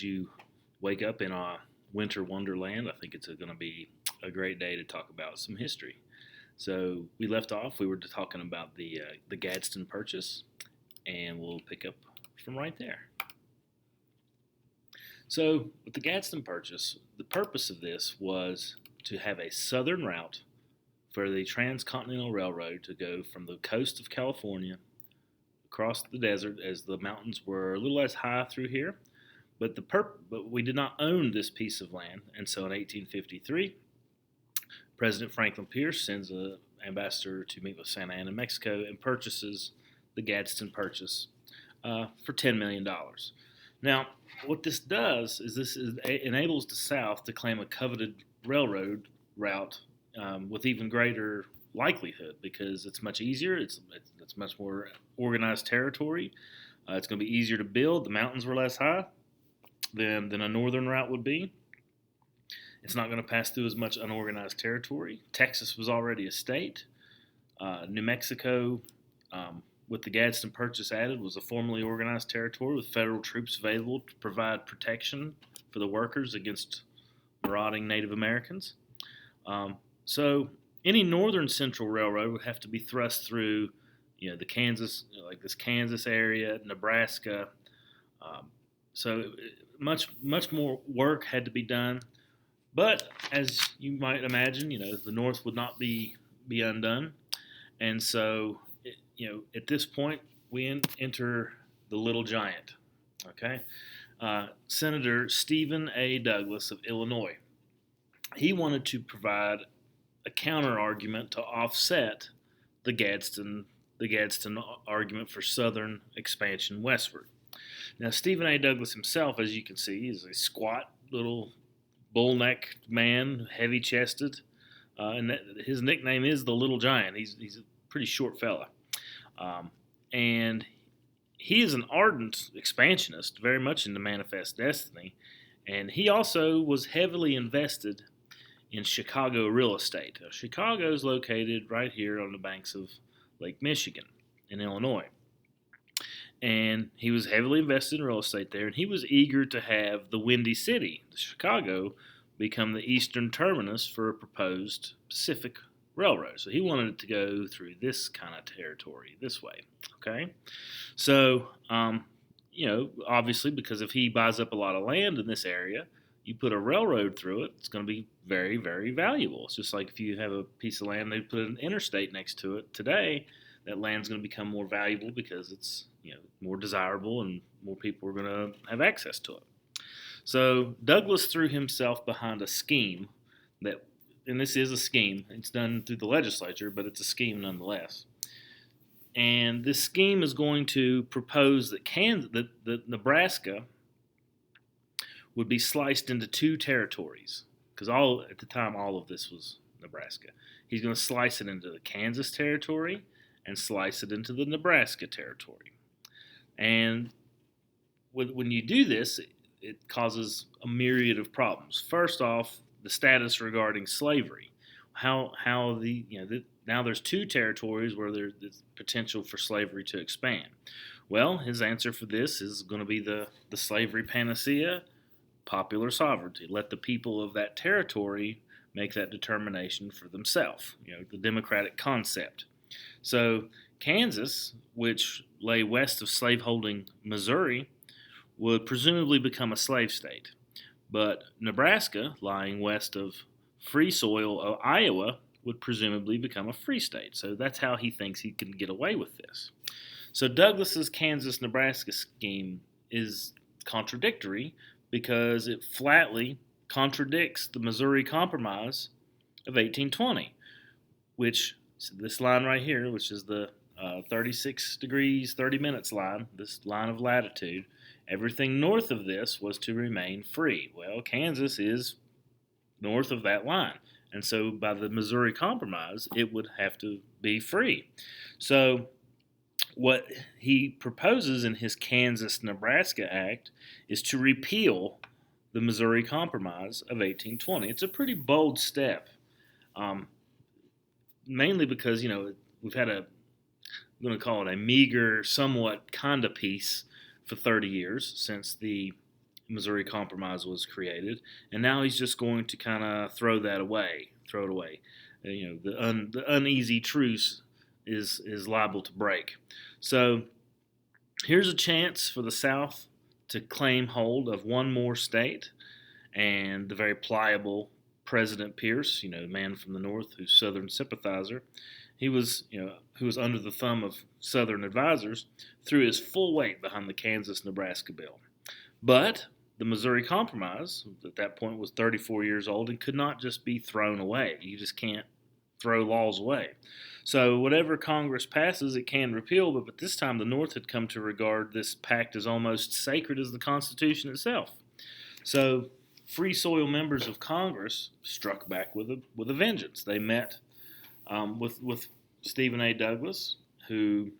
You wake up in a winter wonderland, I think it's going to be a great day to talk about some history. So we left off. We were talking about the Gadsden Purchase, and we'll pick up from right there. So with the Gadsden Purchase, the purpose of this was to have a southern route for the Transcontinental Railroad to go from the coast of California across the desert, as the mountains were a little less high through here. But we did not own this piece of land, and so in 1853, President Franklin Pierce sends an ambassador to meet with Santa Anna, Mexico, and purchases the Gadsden Purchase for $10 million. Now, what this does is enables the South to claim a coveted railroad route with even greater likelihood, because it's much easier. It's much more organized territory. It's going to be easier to build. The mountains were less high than a northern route would be. It's not going to pass through as much unorganized territory. Texas was already a state. New Mexico, with the Gadsden Purchase added, was a formally organized territory with federal troops available to provide protection for the workers against marauding Native Americans. So any northern central railroad would have to be thrust through, the Kansas, like this Kansas area, Nebraska. So much more work had to be done. But as you might imagine, the North would not be undone, and so at this point we enter the Little Giant. Okay, Senator Stephen A. Douglas of Illinois. He wanted to provide a counter argument to offset the Gadsden argument for southern expansion westward. Now, Stephen A. Douglas himself, as you can see, is a squat little bull-necked man, heavy-chested, and his nickname is the Little Giant. He's a pretty short fella, and he is an ardent expansionist, very much into Manifest Destiny, and he also was heavily invested in Chicago real estate. Chicago is located right here on the banks of Lake Michigan in Illinois. And he was heavily invested in real estate there, and he was eager to have the Windy City, Chicago, become the eastern terminus for a proposed Pacific Railroad. So he wanted it to go through this kind of territory, this way. Okay? So, obviously, because if he buys up a lot of land in this area, you put a railroad through it, it's going to be very, very valuable. It's just like if you have a piece of land, they put an interstate next to it today, that land's going to become more valuable because it's more desirable and more people are going to have access to it. So Douglas threw himself behind a scheme and this is a scheme. It's done through the legislature, but it's a scheme nonetheless. And this scheme is going to propose that Nebraska would be sliced into two territories, because at the time all of this was Nebraska. He's going to slice it into the Kansas territory and slice it into the Nebraska territory. And when you do this, it causes a myriad of problems. First off, the status regarding slavery. Now there's two territories where there's potential for slavery to expand. Well, his answer for this is going to be the slavery panacea, popular sovereignty. Let the people of that territory make that determination for themselves. The democratic concept. So Kansas, which lay west of slaveholding Missouri, would presumably become a slave state. But Nebraska, lying west of free soil of Iowa, would presumably become a free state. So that's how he thinks he can get away with this. So Douglas's Kansas-Nebraska scheme is contradictory because it flatly contradicts the Missouri Compromise of 1820, which this line right here, which is the 36 degrees, 30 minutes line, this line of latitude, everything north of this was to remain free. Well, Kansas is north of that line. And so by the Missouri Compromise, it would have to be free. So what he proposes in his Kansas-Nebraska Act is to repeal the Missouri Compromise of 1820. It's a pretty bold step, mainly because, we've had I'm going to call it a meager, somewhat kind of peace for 30 years since the Missouri Compromise was created, and now he's just going to kind of throw it away. The uneasy truce is liable to break. So here's a chance for the South to claim hold of one more state, and the very pliable President Pierce, the man from the North who's Southern sympathizer, who was under the thumb of Southern advisors, threw his full weight behind the Kansas-Nebraska bill. But the Missouri Compromise, at that point, was 34 years old and could not just be thrown away. You just can't throw laws away. So whatever Congress passes, it can repeal, but this time the North had come to regard this pact as almost sacred as the Constitution itself. So Free Soil members of Congress struck back with a vengeance. They met with Stephen A. Douglas, who,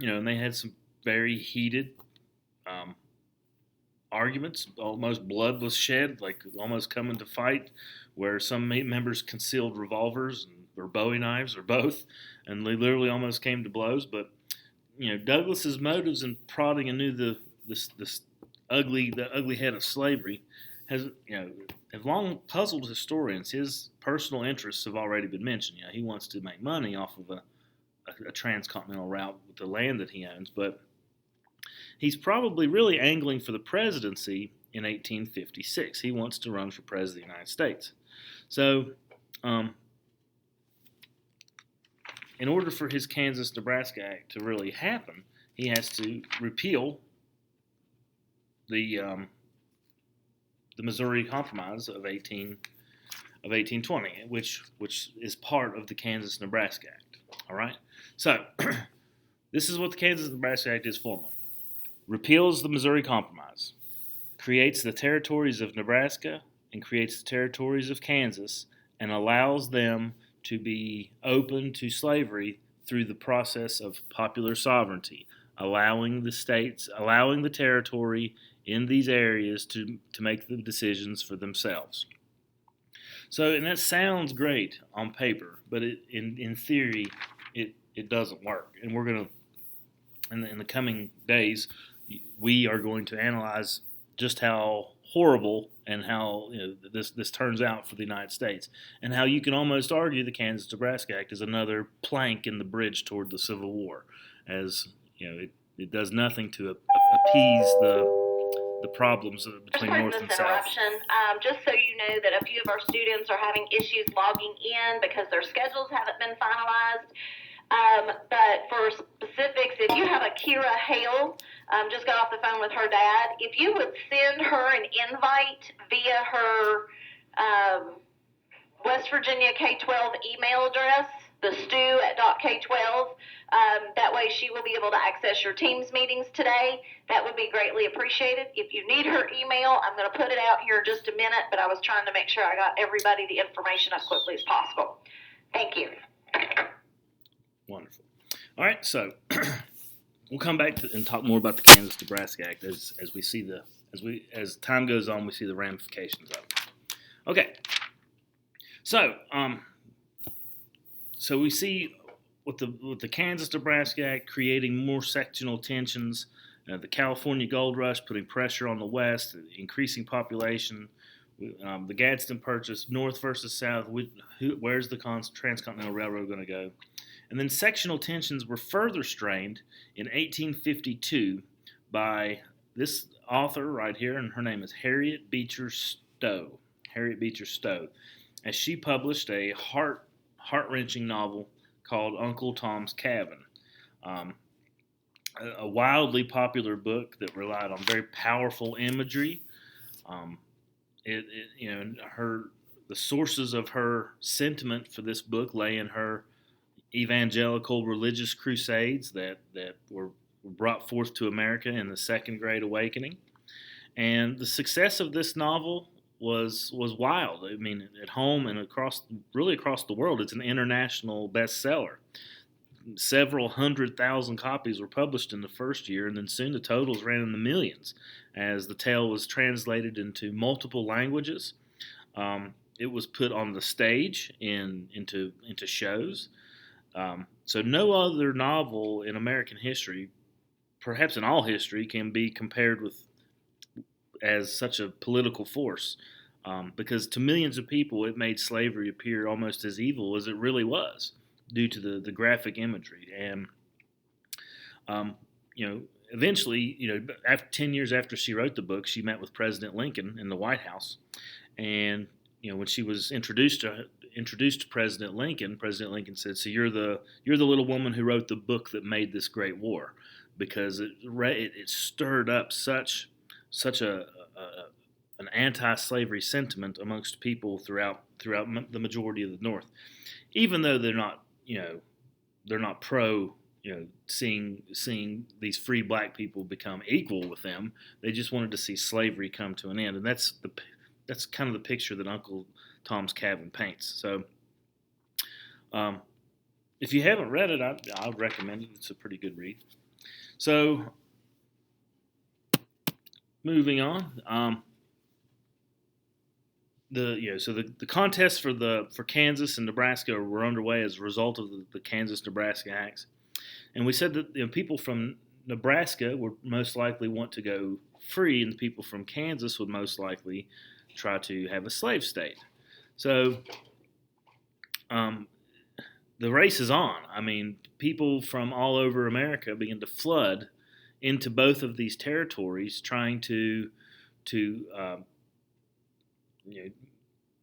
and they had some very heated arguments. Almost blood was shed, like almost coming to fight, where some members concealed revolvers or Bowie knives or both, and they literally almost came to blows. But Douglas's motives in prodding anew the ugly head of slavery has long puzzled historians. His personal interests have already been mentioned. He wants to make money off of a transcontinental route with the land that he owns, but he's probably really angling for the presidency in 1856. He wants to run for president of the United States. So, in order for his Kansas-Nebraska Act to really happen, he has to repeal the Missouri Compromise of 1820, which is part of the Kansas-Nebraska Act. All right. So this is what the Kansas-Nebraska Act is formally: repeals the Missouri Compromise, creates the territories of Nebraska and creates the territories of Kansas, and allows them to be open to slavery through the process of popular sovereignty, allowing the territory in these areas to make the decisions for themselves. So, and that sounds great on paper, but in theory, it doesn't work. And we're going to, in the coming days, we are going to analyze just how horrible and how this turns out for the United States, and how you can almost argue the Kansas-Nebraska Act is another plank in the bridge toward the Civil War, as it does nothing to appease the problems between North and South. Just so you know that a few of our students are having issues logging in because their schedules haven't been finalized. But for specifics, if you have a Kira Hale, just got off the phone with her dad, if you would send her an invite via her West Virginia K-12 email address, the stew@.k12, that way she will be able to access your Teams meetings today. That would be greatly appreciated. If you need her email, I'm going to put it out here in just a minute, but I was trying to make sure I got everybody the information as quickly as possible. Thank you. Wonderful. All right, so we'll come back and talk more about the Kansas-Nebraska Act as time goes on. We see the ramifications of it. Okay, so we see with the Kansas-Nebraska Act creating more sectional tensions, the California Gold Rush putting pressure on the West, increasing population, the Gadsden Purchase, North versus South. Where's the Transcontinental Railroad going to go? And then sectional tensions were further strained in 1852 by this author right here, and her name is Harriet Beecher Stowe. Harriet Beecher Stowe, as she published a heart-wrenching novel called Uncle Tom's Cabin, a wildly popular book that relied on very powerful imagery. The sources of her sentiment for this book lay in her evangelical religious crusades that were brought forth to America in the Second Great Awakening. And the success of this novel was wild. I mean, at home and across the world, it's an international bestseller. Several 100,000 copies were published in the first year, and then soon the totals ran in the millions as the tale was translated into multiple languages. It was put on the stage into shows. So no other novel in American history, perhaps in all history, can be compared with as such a political force, because to millions of people it made slavery appear almost as evil as it really was due to the graphic imagery. And um, eventually, after 10 years after she wrote the book, she met with President Lincoln in the White House. And when she was introduced to President Lincoln said, "So you're the little woman who wrote the book that made this great war," because it stirred up such a an anti-slavery sentiment amongst people throughout the majority of the North, even though they're not pro seeing these free black people become equal with them. They just wanted to see slavery come to an end, and that's kind of the picture that Uncle Tom's Cabin paints. So, if you haven't read it, I would recommend it. It's a pretty good read. So, moving on, the contests for Kansas and Nebraska were underway as a result of the Kansas-Nebraska Acts, and we said that people from Nebraska would most likely want to go free, and the people from Kansas would most likely try to have a slave state. So the race is on. I mean, people from all over America begin to flood into both of these territories, trying to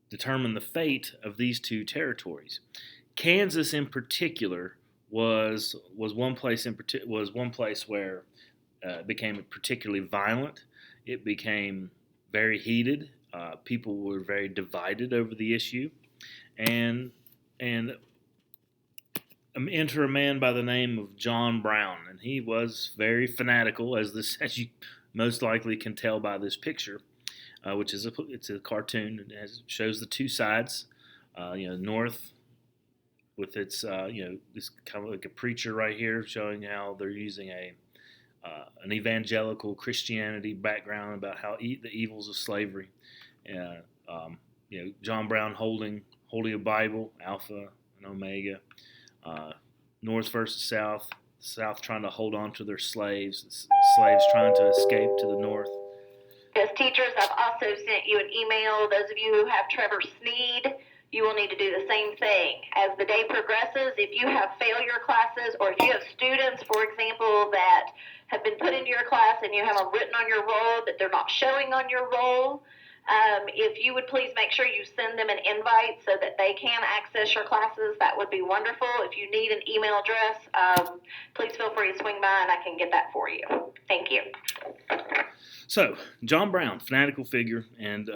determine the fate of these two territories. Kansas, in particular, was one place where it became particularly violent. It became very heated. People were very divided over the issue, and enter a man by the name of John Brown, and he was very fanatical, as you most likely can tell by this picture, which is it's a cartoon. It shows the two sides, north with its this kind of like a preacher right here showing how they're using an evangelical Christianity background about how the evils of slavery. John Brown holding a Bible, Alpha and Omega. North versus South. South trying to hold on to their slaves. Slaves trying to escape to the North. As teachers, I've also sent you an email. Those of you who have Trevor Sneed, you will need to do the same thing. As the day progresses, if you have failure classes, or if you have students, for example, that have been put into your class and you have them written on your roll that they're not showing on your roll, if you would please make sure you send them an invite so that they can access your classes, that would be wonderful. If you need an email address, please feel free to swing by and I can get that for you. Thank you. So, John Brown, fanatical figure, and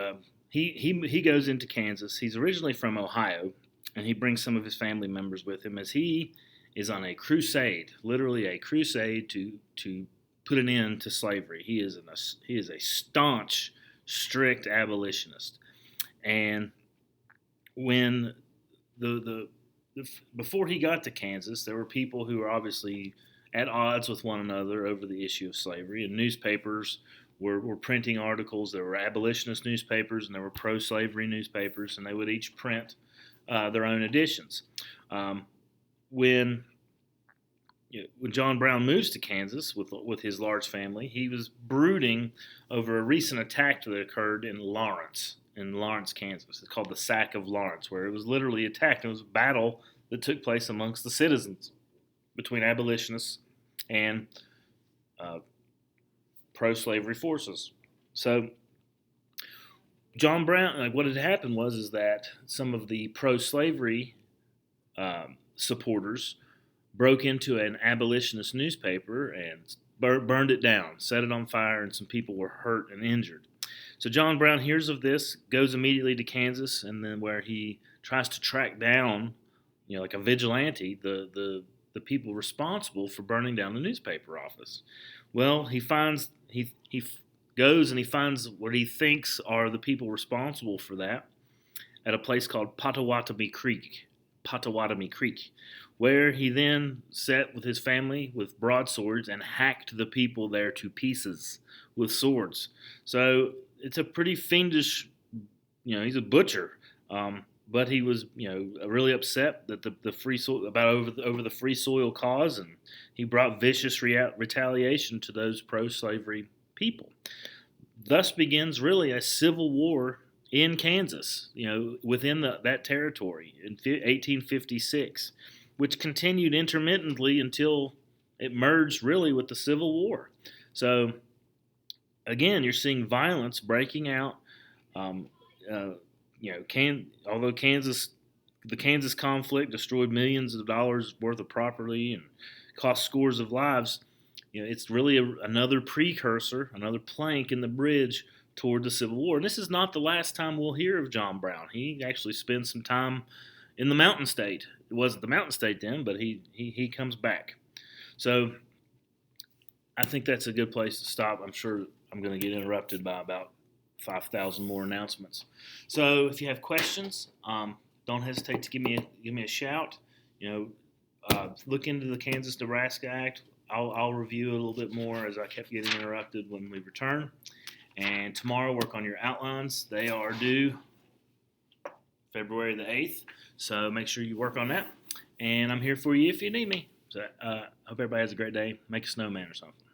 he goes into Kansas. He's originally from Ohio, and he brings some of his family members with him as he is on a crusade, literally a crusade to put an end to slavery. He is a staunch, strict abolitionist, and when before he got to Kansas, there were people who were obviously at odds with one another over the issue of slavery, and newspapers were printing articles. There were abolitionist newspapers and there were pro-slavery newspapers, and they would each print their own editions. When John Brown moves to Kansas with his large family, he was brooding over a recent attack that occurred in Lawrence, Kansas. It's called the Sack of Lawrence, where it was literally attacked. It was a battle that took place amongst the citizens between abolitionists and pro-slavery forces. So John Brown, what had happened was that some of the pro-slavery supporters broke into an abolitionist newspaper and burned it down, set it on fire, and some people were hurt and injured. So John Brown hears of this, goes immediately to Kansas, and then where he tries to track down, like a vigilante, the people responsible for burning down the newspaper office. Well, he goes and he finds what he thinks are the people responsible for that at a place called Pottawatomie Creek, where he then sat with his family with broadswords and hacked the people there to pieces with swords. So it's a pretty fiendish, he's a butcher. But he was, really upset that the free soil over the free soil cause, and he brought vicious retaliation to those pro-slavery people. thus begins really a civil war in Kansas, within that territory in 1856, which continued intermittently until it merged really with the Civil War. So again, you're seeing violence breaking out. Um, although the Kansas conflict destroyed millions of dollars worth of property and cost scores of lives, it's really another precursor, another plank in the bridge toward the Civil War. And this is not the last time we'll hear of John Brown. He actually spends some time in the Mountain State. It wasn't the Mountain State then, but he comes back. So I think that's a good place to stop. I'm sure I'm going to get interrupted by about 5,000 more announcements. So if you have questions, don't hesitate to give me a shout. Look into the Kansas-Nebraska Act. I'll review it a little bit more as I kept getting interrupted when we return. And tomorrow, work on your outlines. They are due February the 8th, so make sure you work on that. And I'm here for you if you need me. So hope everybody has a great day. Make a snowman or something.